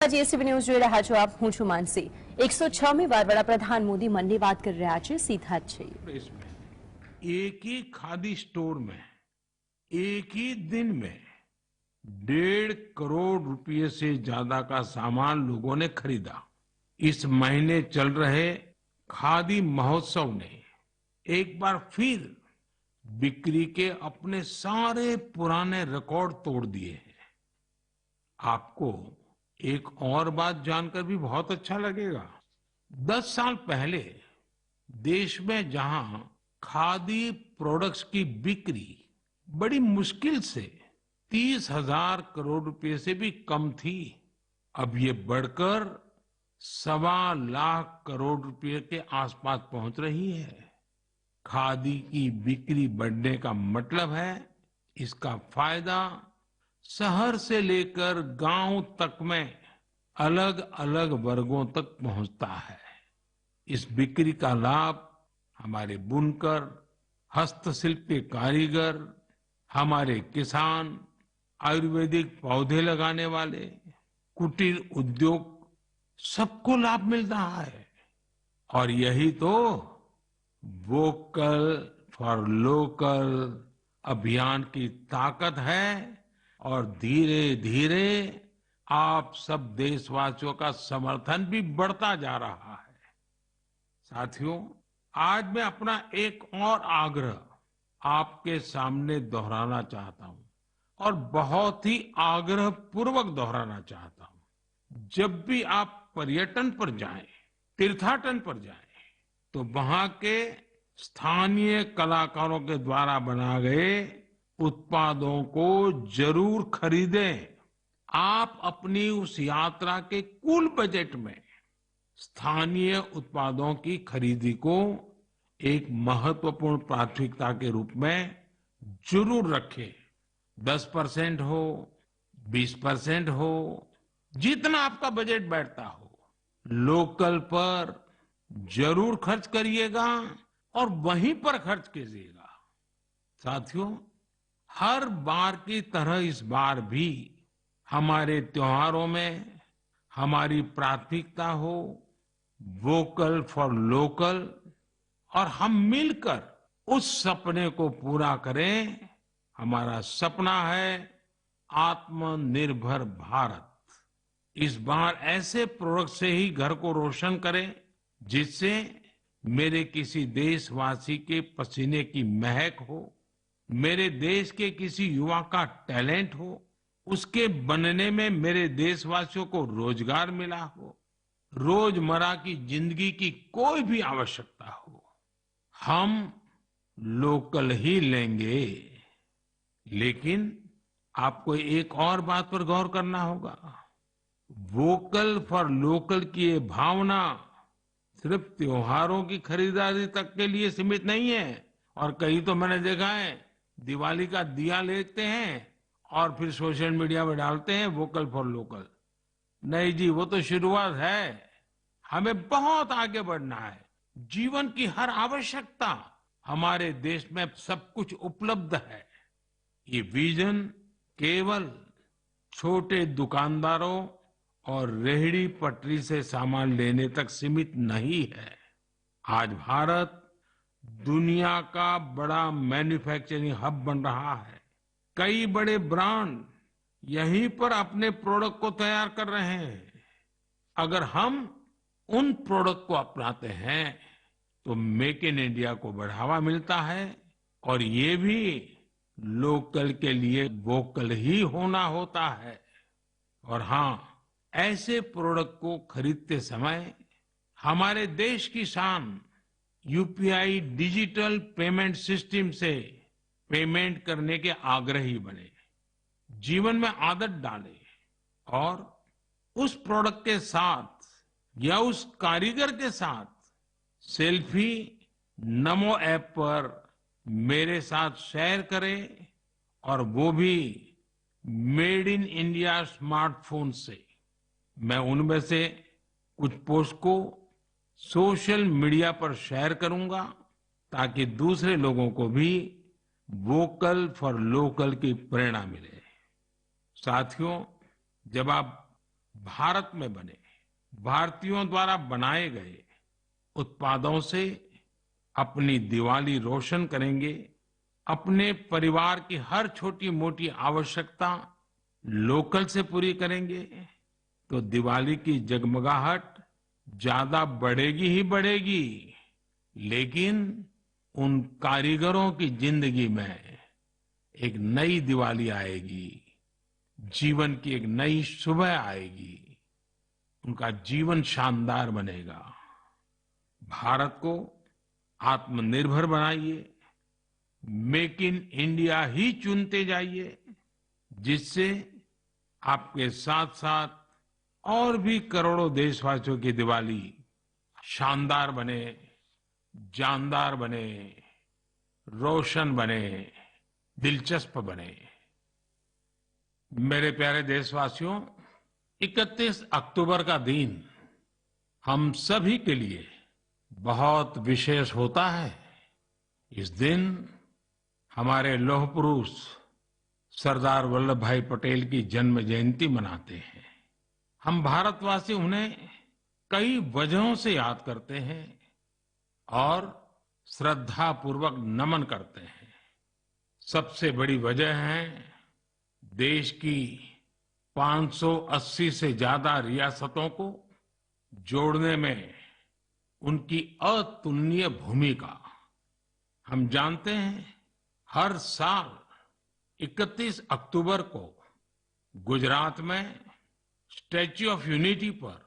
GSTV news જોઈ રહ્યા છો આપ હું છું માનસી 106મી વાર વડાપ્રધાન મોદી મનની વાત કરી રહ્યા છે સીધા જ છે एक ही खादी स्टोर में एक ही दिन में 1.5 करोड़ रुपए से ज्यादा का सामान लोगों ने खरीदा। इस महीने चल रहे खादी महोत्सव ने एक बार फिर बिक्री के अपने सारे पुराने रिकॉर्ड तोड़ दिए हैं। आपको एक और बात जानकर भी बहुत अच्छा लगेगा। 10 साल पहले देश में जहां खादी प्रोडक्ट्स की बिक्री बड़ी मुश्किल से 30,000 करोड़ रुपए से भी कम थी, अब ये बढ़कर 1.25 लाख करोड़ रुपए के आसपास पहुंच रही है। खादी की बिक्री बढ़ने का मतलब है इसका फायदा शहर से लेकर गांव तक में अलग अलग वर्गों तक पहुंचता है। इस बिक्री का लाभ हमारे बुनकर, हस्तशिल्प के कारीगर, हमारे किसान, आयुर्वेदिक पौधे लगाने वाले, कुटीर उद्योग सबको लाभ मिल रहा है। और यही तो वोकल फॉर लोकल अभियान की ताकत है और धीरे धीरे आप सब देशवासियों का समर्थन भी बढ़ता जा रहा है। साथियों, आज मैं अपना एक और आग्रह आपके सामने दोहराना चाहता हूं और बहुत ही आग्रह पूर्वक दोहराना चाहता हूं। जब भी आप पर्यटन पर जाएं, तीर्थाटन पर जाएं, तो वहां के स्थानीय कलाकारों के द्वारा बनाए गए उत्पादों को जरूर खरीदें। आप अपनी उस यात्रा के कुल बजट में स्थानीय उत्पादों की खरीदी को एक महत्वपूर्ण प्राथमिकता के रूप में जरूर रखें। 10% हो, 20% हो, जितना आपका बजट बैठता हो, लोकल पर जरूर खर्च करिएगा और वहीं पर खर्च कीजिएगा। साथियों, हर बार की तरह इस बार भी हमारे त्योहारों में हमारी प्राथमिकता हो वोकल फॉर लोकल और हम मिलकर उस सपने को पूरा करें। हमारा सपना है आत्मनिर्भर भारत। इस बार ऐसे प्रोडक्ट से ही घर को रोशन करें जिससे मेरे किसी देशवासी के पसीने की महक हो, मेरे देश के किसी युवा का टैलेंट हो, उसके बनने में मेरे देशवासियों को रोजगार मिला हो, रोजमर्रा की जिंदगी की कोई भी आवश्यकता हो, हम लोकल ही लेंगे। लेकिन आपको एक और बात पर गौर करना होगा। वोकल फॉर लोकल की ये भावना सिर्फ त्योहारों की खरीदारी तक के लिए सीमित नहीं है। और कहीं तो मैंने देखा है दिवाली का दिया लेते हैं और फिर सोशल मीडिया में डालते हैं वोकल फॉर लोकल। नहीं जी, वो तो शुरुआत है। हमें बहुत आगे बढ़ना है। जीवन की हर आवश्यकता हमारे देश में सब कुछ उपलब्ध है। ये विजन केवल छोटे दुकानदारों और रेहड़ी पटरी से सामान लेने तक सीमित नहीं है। आज भारत दुनिया का बड़ा मैन्युफैक्चरिंग हब बन रहा है। कई बड़े ब्रांड यहीं पर अपने प्रोडक्ट को तैयार कर रहे हैं। अगर हम उन प्रोडक्ट को अपनाते हैं तो मेक इन इंडिया को बढ़ावा मिलता है और ये भी लोकल के लिए वोकल ही होना होता है। और हाँ, ऐसे प्रोडक्ट को खरीदते समय हमारे देश की शान यूपीआई डिजिटल पेमेंट सिस्टम से पेमेंट करने के आग्रही बने, जीवन में आदत डालें और उस प्रोडक्ट के साथ या उस कारीगर के साथ सेल्फी नमो ऐप पर मेरे साथ शेयर करें और वो भी मेड इन इंडिया स्मार्टफोन से। मैं उनमें से कुछ पोस्ट को सोशल मीडिया पर शेयर करूंगा ताकि दूसरे लोगों को भी वोकल फॉर लोकल की प्रेरणा मिले। साथियों, जब आप भारत में बने, भारतीयों द्वारा बनाए गए उत्पादों से अपनी दिवाली रोशन करेंगे, अपने परिवार की हर छोटी मोटी आवश्यकता लोकल से पूरी करेंगे, तो दिवाली की जगमगाहट ज्यादा बढ़ेगी ही बढ़ेगी, लेकिन उन कारीगरों की जिंदगी में एक नई दिवाली आएगी, जीवन की एक नई सुबह आएगी, उनका जीवन शानदार बनेगा। भारत को आत्मनिर्भर बनाइए, मेक इन इंडिया ही चुनते जाइए, जिससे आपके साथ साथ और भी करोड़ों देशवासियों की दिवाली शानदार बने, जानदार बने, रोशन बने, दिलचस्प बने। मेरे प्यारे देशवासियों, 31 अक्टूबर का दिन हम सभी के लिए बहुत विशेष होता है। इस दिन हमारे लौह पुरुष सरदार वल्लभ भाई पटेल की जन्म जयंती मनाते हैं। हम भारतवासी उन्हें कई वजहों से याद करते हैं और श्रद्धा पूर्वक नमन करते हैं। सबसे बड़ी वजह है देश की 580 से ज्यादा रियासतों को जोड़ने में उनकी अतुलनीय भूमिका। हम जानते हैं हर साल 31 अक्टूबर को गुजरात में स्टैच्यू ऑफ यूनिटी पर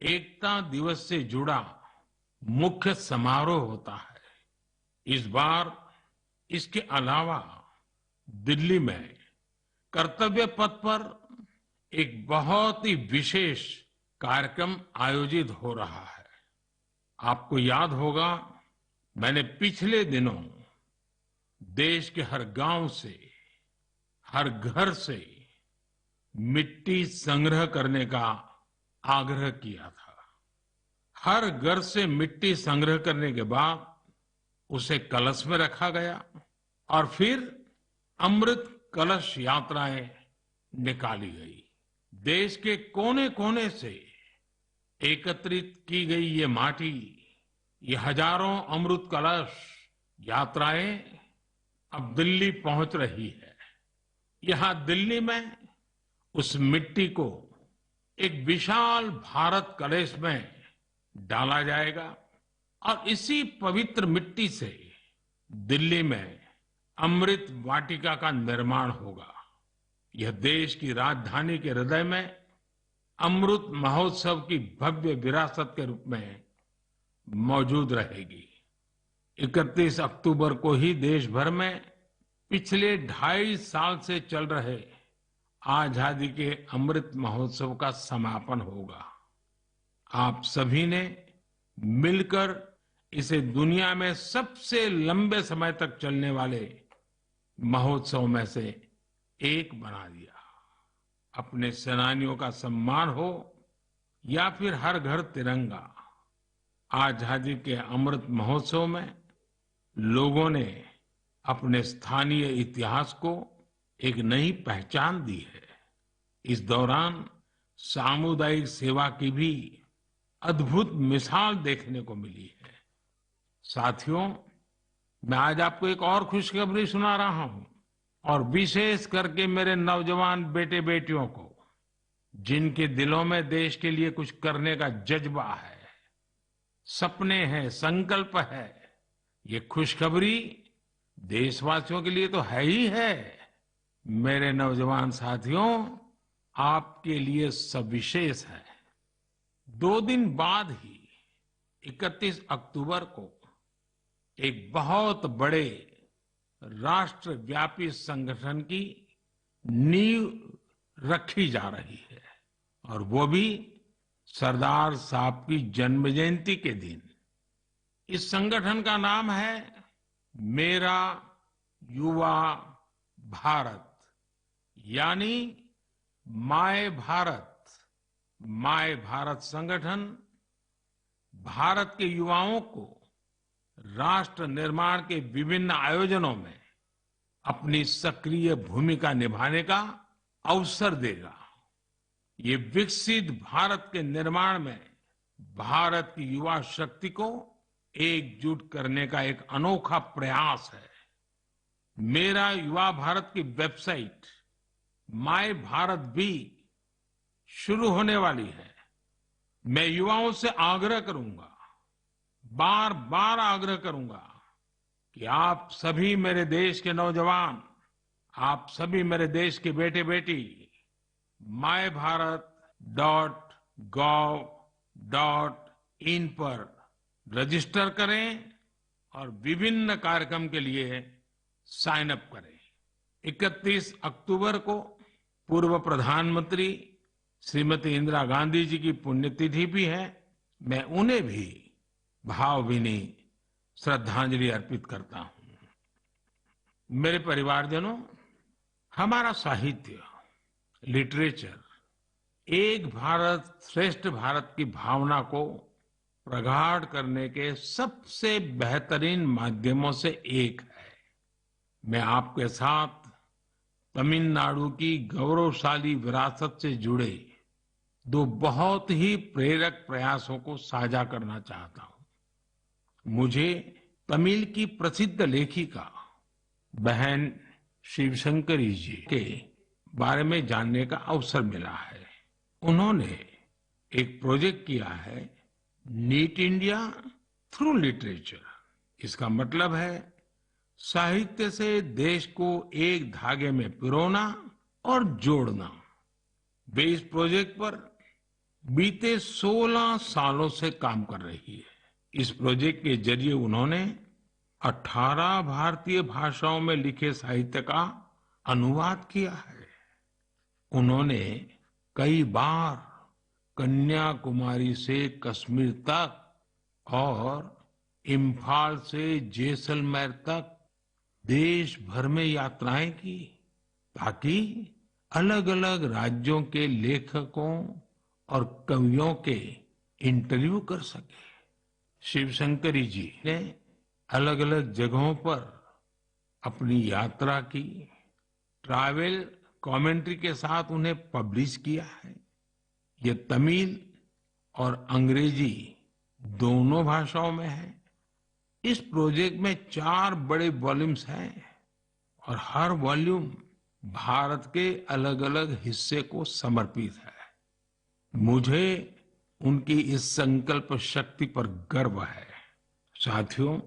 एकता दिवस से जुड़ा मुख्य समारोह होता है। इस बार इसके अलावा दिल्ली में कर्तव्य पथ पर एक बहुत ही विशेष कार्यक्रम आयोजित हो रहा है। आपको याद होगा, मैंने पिछले दिनों देश के हर गांव से, हर घर से मिट्टी संग्रह करने का आग्रह किया था। हर घर से मिट्टी संग्रह करने के बाद उसे कलश में रखा गया और फिर अमृत कलश यात्राएं निकाली गई। देश के कोने कोने से एकत्रित की गई ये माटी, ये हजारों अमृत कलश यात्राएं अब दिल्ली पहुंच रही है। यहां दिल्ली में उस मिट्टी को एक विशाल भारत कलश में डाला जाएगा और इसी पवित्र मिट्टी से दिल्ली में अमृत वाटिका का निर्माण होगा। यह देश की राजधानी के हृदय में अमृत महोत्सव की भव्य विरासत के रूप में मौजूद रहेगी। 31 अक्टूबर को ही देश भर में पिछले 2.5 साल से चल रहे आजादी के अमृत महोत्सव का समापन होगा। आप सभी ने मिलकर इसे दुनिया में सबसे लंबे समय तक चलने वाले महोत्सव में से एक बना दिया। अपने सेनानियों का सम्मान हो या फिर हर घर तिरंगा, आजादी के अमृत महोत्सव में लोगों ने अपने स्थानीय इतिहास को एक नई पहचान दी है। इस दौरान सामुदायिक सेवा की भी अद्भुत मिसाल देखने को मिली है। साथियों, मैं आज आपको एक और खुशखबरी सुना रहा हूं, और विशेष करके मेरे नौजवान बेटे बेटियों को, जिनके दिलों में देश के लिए कुछ करने का जज्बा है, सपने हैं, संकल्प है। ये खुशखबरी देशवासियों के लिए तो है ही है। मेरे नौजवान साथियों, आपके लिए सविशेष है। 2 दिन बाद ही 31 अक्टूबर को एक बहुत बड़े राष्ट्रव्यापी संगठन की नींव रखी जा रही है, और वो भी सरदार साहब की जन्म जयंती के दिन। इस संगठन का नाम है मेरा युवा भारत, यानी माय भारत। माय भारत संगठन भारत के युवाओं को राष्ट्र निर्माण के विभिन्न आयोजनों में अपनी सक्रिय भूमिका निभाने का अवसर देगा। ये विकसित भारत के निर्माण में भारत की युवा शक्ति को एकजुट करने का एक अनोखा प्रयास है। मेरा युवा भारत की वेबसाइट माय भारत भी शुरू होने वाली है। मैं युवाओं से आग्रह करूंगा, बार बार आग्रह करूंगा कि आप सभी मेरे देश के नौजवान, आप सभी मेरे देश के बेटे बेटी MyBharat.gov.in पर रजिस्टर करें और विभिन्न कार्यक्रम के लिए साइन अप करें। 31 अक्टूबर को पूर्व प्रधानमंत्री श्रीमती इंदिरा गांधी जी की पुण्यतिथि भी है। मैं उन्हें भी भावभीनी श्रद्धांजलि अर्पित करता हूं। मेरे परिवारजनों, हमारा साहित्य, लिटरेचर एक भारत श्रेष्ठ भारत की भावना को प्रगाढ़ करने के सबसे बेहतरीन माध्यमों से एक है। मैं आपके साथ तमिलनाडु की गौरवशाली विरासत से जुड़े दो बहुत ही प्रेरक प्रयासों को साझा करना चाहता हूं। मुझे तमिल की प्रसिद्ध लेखिका बहन शिवशंकरी जी के बारे में जानने का अवसर मिला है। उन्होंने एक प्रोजेक्ट किया है, नीट इंडिया थ्रू लिटरेचर। इसका मतलब है साहित्य से देश को एक धागे में पिरोना और जोड़ना। वे इस प्रोजेक्ट पर बीते 16 सालों से काम कर रही है। इस प्रोजेक्ट के जरिए उन्होंने 18 भारतीय भाषाओं में लिखे साहित्य का अनुवाद किया है। उन्होंने कई बार कन्याकुमारी से कश्मीर तक और इम्फाल से जैसलमेर तक देश भर में यात्राएं की, ताकि अलग अलग राज्यों के लेखकों और कवियों के इंटरव्यू कर सके। शिवशंकरी जी ने अलग अलग जगहों पर अपनी यात्रा की, ट्रैवल कमेंट्री के साथ उन्हें पब्लिश किया है। ये तमिल और अंग्रेजी दोनों भाषाओं में है। इस प्रोजेक्ट में 4 बड़े वॉल्यूम्स हैं और हर वॉल्यूम भारत के अलग अलग हिस्से को समर्पित है। मुझे उनकी इस संकल्प शक्ति पर गर्व है। साथियों,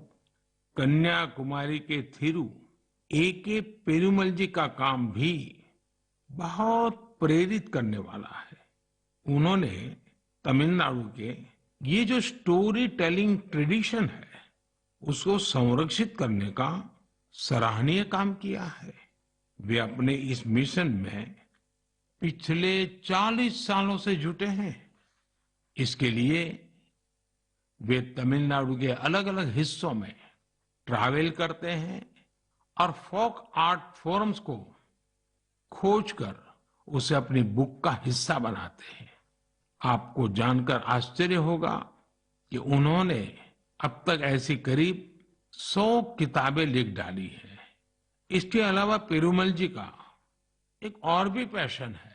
कन्याकुमारी के थिरु A.K. पेरुमल जी का काम भी बहुत प्रेरित करने वाला है। उन्होंने तमिलनाडु के ये जो स्टोरी टेलिंग ट्रेडिशन है, उसको संरक्षित करने का सराहनीय काम किया है। वे अपने इस मिशन में पिछले 40 सालों से जुटे हैं। इसके लिए वे तमिलनाडु के अलग अलग हिस्सों में ट्रैवल करते हैं और फोक आर्ट फोरम्स को खोजकर उसे अपनी बुक का हिस्सा बनाते हैं। आपको जानकर आश्चर्य होगा कि उन्होंने अब तक ऐसी करीब 100 किताबें लिख डाली हैं। इसके अलावा पेरुमल जी का एक और भी पैशन है।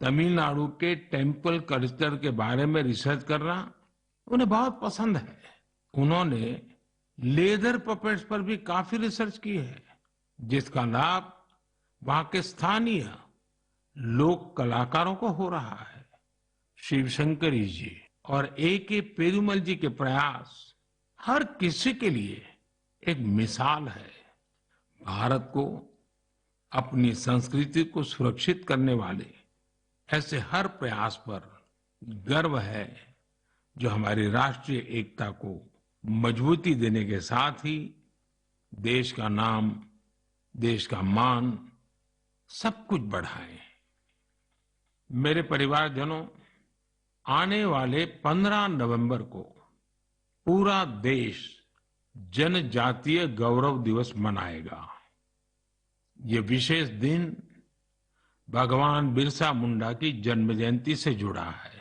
तमिलनाडु के टेम्पल कल्चर के बारे में रिसर्च करना उन्हें बहुत पसंद है। उन्होंने लेदर पपेट्स पर भी काफी रिसर्च की है, जिसका लाभ वहां के स्थानीय लोक कलाकारों को हो रहा है। शिवशंकरी जी और A.K. पेरुमल जी के प्रयास हर किसी के लिए एक मिसाल है। भारत को अपनी संस्कृति को सुरक्षित करने वाले ऐसे हर प्रयास पर गर्व है, जो हमारी राष्ट्रीय एकता को मजबूती देने के साथ ही देश का नाम, देश का मान सब कुछ बढ़ाए। मेरे परिवारजनों, आने वाले 15 नवंबर को पूरा देश जनजातीय गौरव दिवस मनाएगा। ये विशेष दिन भगवान बिरसा मुंडा की जन्म जयंती से जुड़ा है।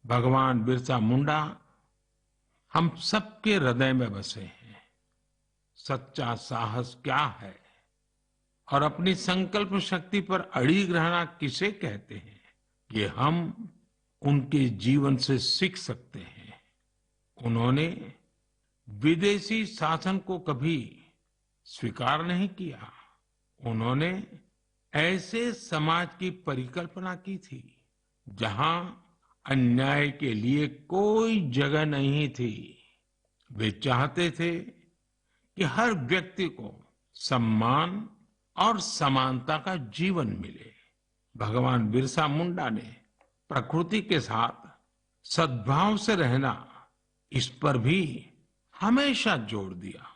भगवान बिरसा मुंडा हम सबके हृदय में बसे हैं। सच्चा साहस क्या है और अपनी संकल्प शक्ति पर अड़िग रहना किसे कहते हैं, कि हम उनके जीवन से सीख सकते हैं। उन्होंने विदेशी शासन को कभी स्वीकार नहीं किया। उन्होंने ऐसे समाज की परिकल्पना की थी जहां अन्याय के लिए कोई जगह नहीं थी। वे चाहते थे कि हर व्यक्ति को सम्मान और समानता का जीवन मिले। भगवान बिरसा मुंडा ने प्रकृति के साथ सद्भाव से रहना, इस पर भी हमेशा जोर दिया।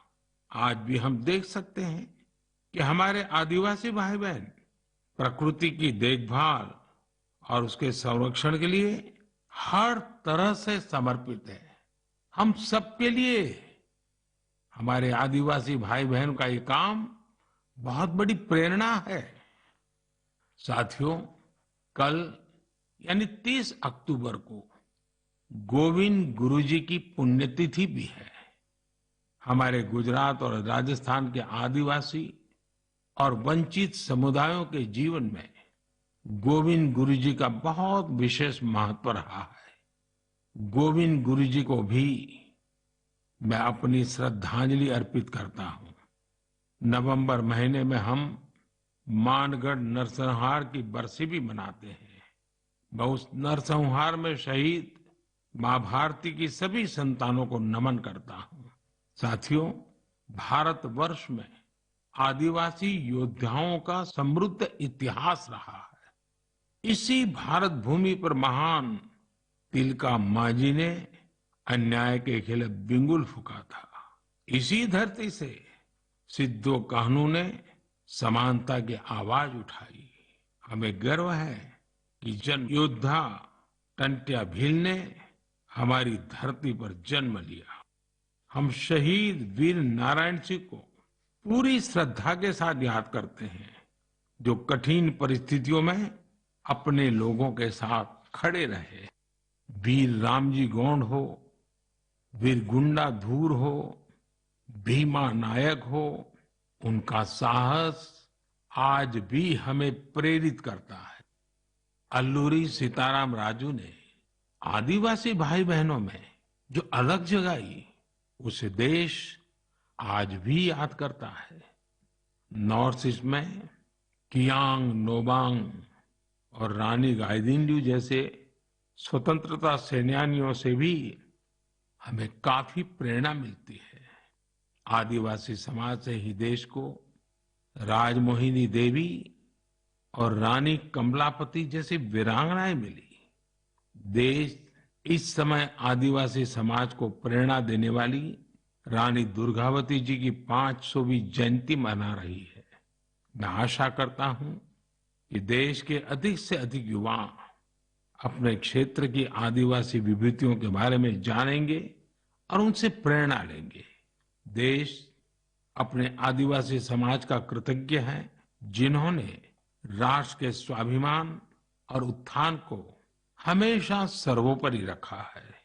आज भी हम देख सकते हैं कि हमारे आदिवासी भाई बहन प्रकृति की देखभाल और उसके संरक्षण के लिए हर तरह से समर्पित है। हम सबके लिए हमारे आदिवासी भाई बहन का ये काम बहुत बड़ी प्रेरणा है। साथियों, कल यानी 30 अक्टूबर को गोविंद गुरु जी की पुण्यतिथि भी है। हमारे गुजरात और राजस्थान के आदिवासी और वंचित समुदायों के जीवन में गोविंद गुरु जी का बहुत विशेष महत्व रहा है। गोविंद गुरु जी को भी मैं अपनी श्रद्धांजलि अर्पित करता हूं। नवंबर महीने में हम मानगढ़ नरसंहार की बरसी भी मनाते हैं। मैं उस नरसंहार में शहीद मां भारती की सभी संतानों को नमन करता हूं। साथियों, भारतवर्ष में आदिवासी योद्धाओं का समृद्ध इतिहास रहा है। इसी भारत भूमि पर महान तिलका मांझी ने अन्याय के खिलाफ बिंगुल फूंका था। इसी धरती से सिद्धो कान्हू ने समानता की आवाज उठाई। हमें गर्व है कि जन योद्धा टंट्या भील ने हमारी धरती पर जन्म लिया। हम शहीद वीर नारायण सिंह को पूरी श्रद्धा के साथ याद करते हैं, जो कठिन परिस्थितियों में अपने लोगों के साथ खड़े रहे। वीर रामजी गोंड हो, वीर गुंडा धूर हो, भीमा नायक हो, उनका साहस आज भी हमें प्रेरित करता है। अल्लूरी सीताराम राजू ने आदिवासी भाई बहनों में जो अलग जगाई, उसे देश आज भी याद करता है। नॉर्थ ईस्ट में कियांग नोबांग और रानी गाइदिन्ल्यू जैसे स्वतंत्रता सेनानियों से भी हमें काफी प्रेरणा मिलती है। आदिवासी समाज से ही देश को राजमोहिनी देवी और रानी कमलापति जैसी वीरांगनाएं मिली। देश इस समय आदिवासी समाज को प्रेरणा देने वाली रानी दुर्गावती जी की 500वीं जयंती मना रही है। मैं आशा करता हूं कि देश के अधिक से अधिक युवा अपने क्षेत्र की आदिवासी विभूतियों के बारे में जानेंगे और उनसे प्रेरणा लेंगे। देश अपने आदिवासी समाज का कृतज्ञ है, जिन्होंने राष्ट्र के स्वाभिमान और उत्थान को हमेशा सर्वोपरि रखा है।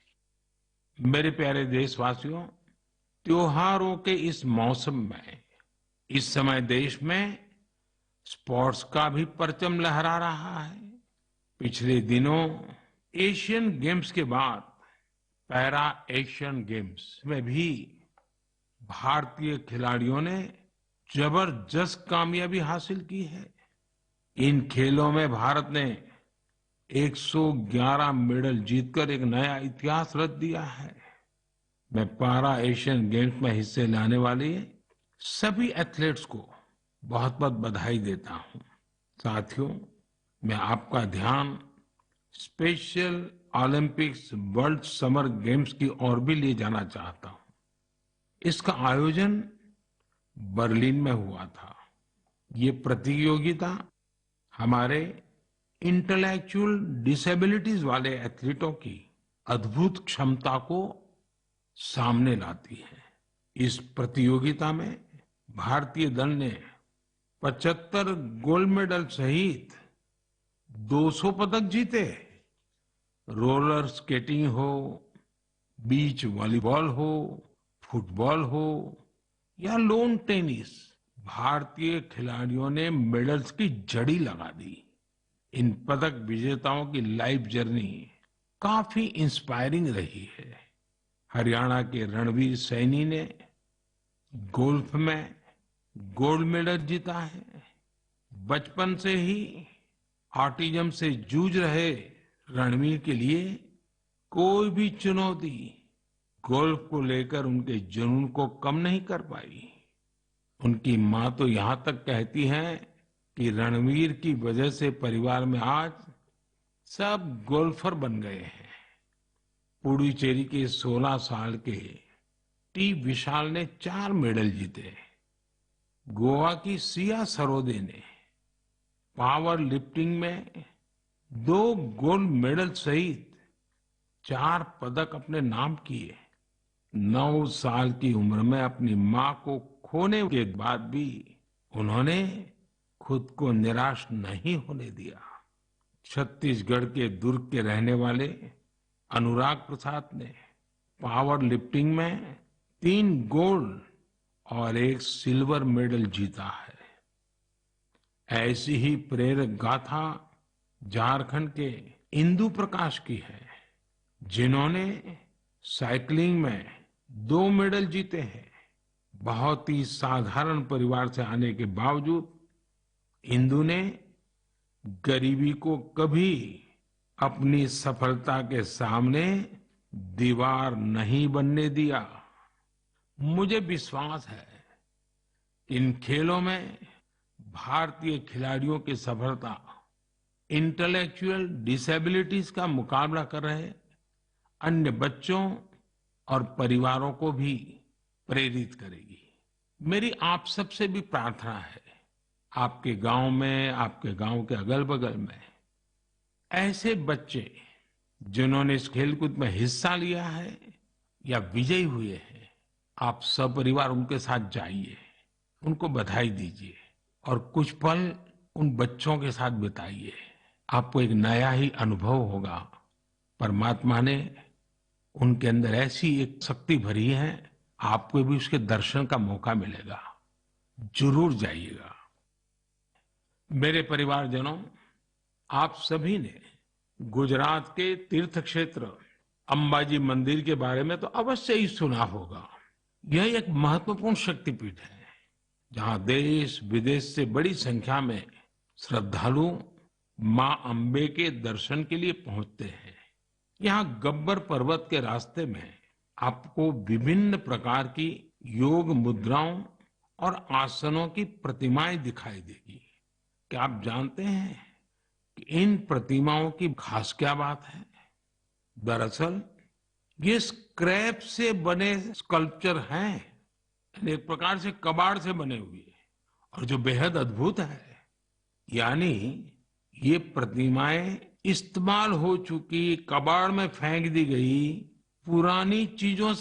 मेरे प्यारे देशवासियों, त्योहारों के इस मौसम में इस समय देश में स्पोर्ट्स का भी परचम लहरा रहा है। पिछले दिनों एशियन गेम्स के बाद पैरा एशियन गेम्स में भी भारतीय खिलाड़ियों ने जबरदस्त कामयाबी हासिल की है। इन खेलों में भारत ने 111 मेडल जीतकर एक नया इतिहास रच दिया है। मैं पैरा एशियन गेम्स में हिस्से लेने वाले सभी एथलीट्स को बहुत बहुत बधाई देता हूं। साथियों, मैं आपका ध्यान special Olympics world summer games की ओर भी ले जाना चाहता हूं। इसका आयोजन बर्लिन में हुआ था। ये प्रतियोगिता हमारे इंटेलेक्चुअल डिसेबिलिटीज वाले एथलीटों की अद्भुत क्षमता को सामने लाती है। इस प्रतियोगिता में भारतीय दल ने 75 गोल्ड मेडल सहित 200 पदक जीते। रोलर स्केटिंग हो, बीच वॉलीबॉल हो, फुटबॉल हो या लॉन टेनिस, भारतीय खिलाड़ियों ने मेडल्स की झड़ी लगा दी। इन पदक विजेताओं की लाइफ जर्नी काफी इंस्पायरिंग रही है। हरियाणा के रणवीर सैनी ने गोल्फ में गोल्ड मेडल जीता है। बचपन से ही ऑटिज्म से जूझ रहे रणवीर के लिए कोई भी चुनौती गोल्फ को लेकर उनके जुनून को कम नहीं कर पाई। उनकी माँ तो यहां तक कहती हैं कि रणवीर की वजह से परिवार में आज सब गोल्फर बन गए हैं। पुडुचेरी के 16 साल के टी विशाल ने 4 मेडल जीते। गोवा की सिया सरोदे ने पावर लिफ्टिंग में 2 गोल्ड मेडल सहित 4 पदक अपने नाम किए। 9 साल की उम्र में अपनी मां को खोने के बाद भी उन्होंने खुद को निराश नहीं होने दिया। छत्तीसगढ़ के दुर्ग के रहने वाले अनुराग प्रसाद ने पावर लिफ्टिंग में 3 गोल्ड और 1 सिल्वर मेडल जीता है। ऐसी ही प्रेरक गाथा झारखंड के इंदु प्रकाश की है, जिन्होंने साइकिलिंग में 2 मेडल जीते हैं। बहुत ही साधारण परिवार से आने के बावजूद इंदु ने गरीबी को कभी अपनी सफलता के सामने दीवार नहीं बनने दिया। मुझे विश्वास है इन खेलों में भारतीय खिलाड़ियों की सफलता इंटेलेक्चुअल डिसेबिलिटीज का मुकाबला कर रहे अन्य बच्चों और परिवारों को भी प्रेरित करेगी। मेरी आप सबसे भी प्रार्थना है, आपके गांव में, आपके गांव के अगल बगल में ऐसे बच्चे जिन्होंने इस खेलकूद में हिस्सा लिया है या विजयी हुए हैं, आप सपरिवार उनके साथ जाइए, उनको बधाई दीजिए और कुछ पल उन बच्चों के साथ बिताइए। आपको एक नया ही अनुभव होगा। परमात्मा ने उनके अंदर ऐसी एक शक्ति भरी है, आपको भी उसके दर्शन का मौका मिलेगा। जरूर जाइएगा। मेरे परिवारजनों, आप सभी ने गुजरात के तीर्थ क्षेत्र अंबाजी मंदिर के बारे में तो अवश्य ही सुना होगा। यह एक महत्वपूर्ण शक्तिपीठ है, जहां देश विदेश से बड़ी संख्या में श्रद्धालु मां अंबे के दर्शन के लिए पहुंचते हैं। यहाँ गब्बर पर्वत के रास्ते में आपको विभिन्न प्रकार की योग मुद्राओं और आसनों की प्रतिमाएं दिखाई देगी। क्या आप जानते हैं कि इन प्रतिमाओं की खास क्या बात है? दरअसल ये स्क्रैप से बने स्कल्पचर हैं, यानी एक प्रकार से कबाड़ से बने हुए, और जो बेहद अद्भुत है, यानी ये प्रतिमाएं इस्तेमाल हो चुकी, कबाड़ में फेंक दी गई पुरानी चीजों